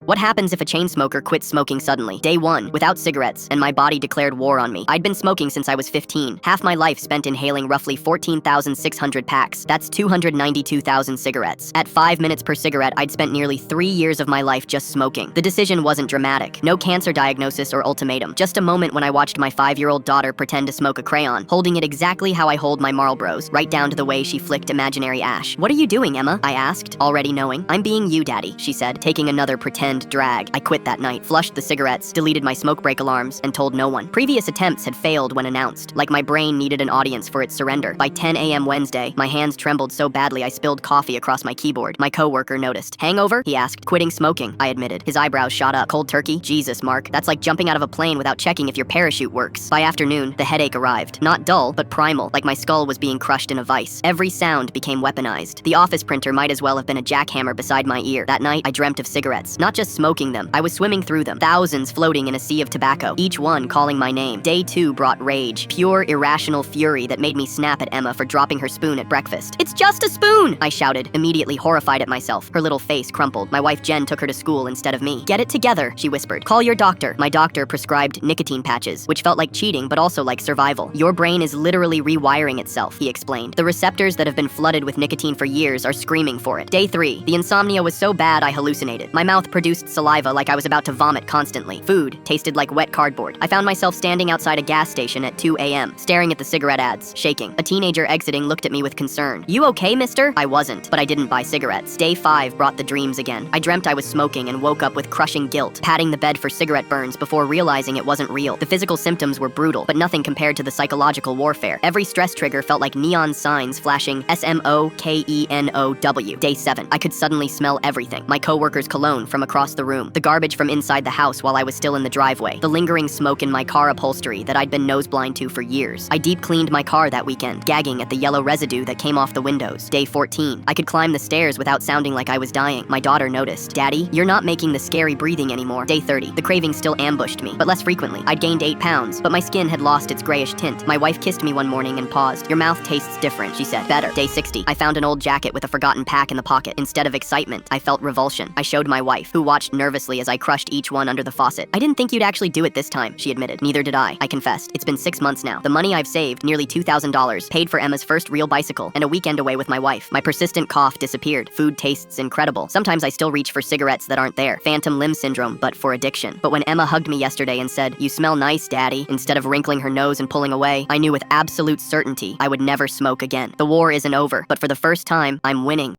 What happens if a chain smoker quits smoking suddenly? Day 1, without cigarettes, and my body declared war on me. I'd been smoking since I was 15, half my life spent inhaling roughly 14,600 packs. That's 292,000 cigarettes. At 5 minutes per cigarette, I'd spent nearly 3 years of my life just smoking. The decision wasn't dramatic. No cancer diagnosis or ultimatum. Just a moment when I watched my 5-year-old daughter pretend to smoke a crayon, holding it exactly how I hold my Marlboros, right down to the way she flicked imaginary ash. "What are you doing, Emma?" I asked, already knowing. "I'm being you, Daddy," she said, taking another pretend drag. I quit that night, flushed the cigarettes, deleted my smoke break alarms, and told no one. Previous attempts had failed when announced, like my brain needed an audience for its surrender. By 10 a.m. Wednesday, my hands trembled so badly I spilled coffee across my keyboard. My coworker noticed. "Hangover?" he asked. "Quitting smoking," I admitted. His eyebrows shot up. "Cold turkey? Jesus, Mark. That's like jumping out of a plane without checking if your parachute works." By afternoon, the headache arrived. Not dull, but primal, like my skull was being crushed in a vice. Every sound became weaponized. The office printer might as well have been a jackhammer beside my ear. That night, I dreamt of cigarettes. Not just smoking them. I was swimming through them, thousands floating in a sea of tobacco, each one calling my name. Day 2 brought rage, pure irrational fury that made me snap at Emma for dropping her spoon at breakfast. "It's just a spoon!" I shouted, immediately horrified at myself. Her little face crumpled. My wife Jen took her to school instead of me. "Get it together," she whispered. "Call your doctor." My doctor prescribed nicotine patches, which felt like cheating but also like survival. "Your brain is literally rewiring itself," he explained. "The receptors that have been flooded with nicotine for years are screaming for it." Day 3. The insomnia was so bad I hallucinated. My mouth produced saliva like I was about to vomit constantly. Food tasted like wet cardboard. I found myself standing outside a gas station at 2 a.m., staring at the cigarette ads, shaking. A teenager exiting looked at me with concern. "You okay, mister?" I wasn't, but I didn't buy cigarettes. Day 5 brought the dreams again. I dreamt I was smoking and woke up with crushing guilt, patting the bed for cigarette burns before realizing it wasn't real. The physical symptoms were brutal, but nothing compared to the psychological warfare. Every stress trigger felt like neon signs flashing SMOKENOW. Day 7. I could suddenly smell everything. My coworker's cologne from across the room, the garbage from inside the house while I was still in the driveway, the lingering smoke in my car upholstery that I'd been nose blind to for years. I deep cleaned my car that weekend, gagging at the yellow residue that came off the windows. Day 14. I could climb the stairs without sounding like I was dying. My daughter noticed. "Daddy, you're not making the scary breathing anymore." Day 30. The craving still ambushed me, but less frequently. I'd gained 8 pounds, but my skin had lost its grayish tint. My wife kissed me one morning and paused. "Your mouth tastes different," she said. "Better." Day 60. I found an old jacket with a forgotten pack in the pocket. Instead of excitement, I felt revulsion. I showed my wife, who watched nervously as I crushed each one under the faucet. "I didn't think you'd actually do it this time," she admitted. "Neither did I confessed. "It's been 6 months now. The money I've saved, nearly $2,000, paid for Emma's first real bicycle and a weekend away with my wife. My persistent cough disappeared. Food tastes incredible. Sometimes I still reach for cigarettes that aren't there. Phantom limb syndrome, but for addiction. But when Emma hugged me yesterday and said, 'You smell nice, Daddy,' instead of wrinkling her nose and pulling away, I knew with absolute certainty I would never smoke again. The war isn't over, but for the first time, I'm winning."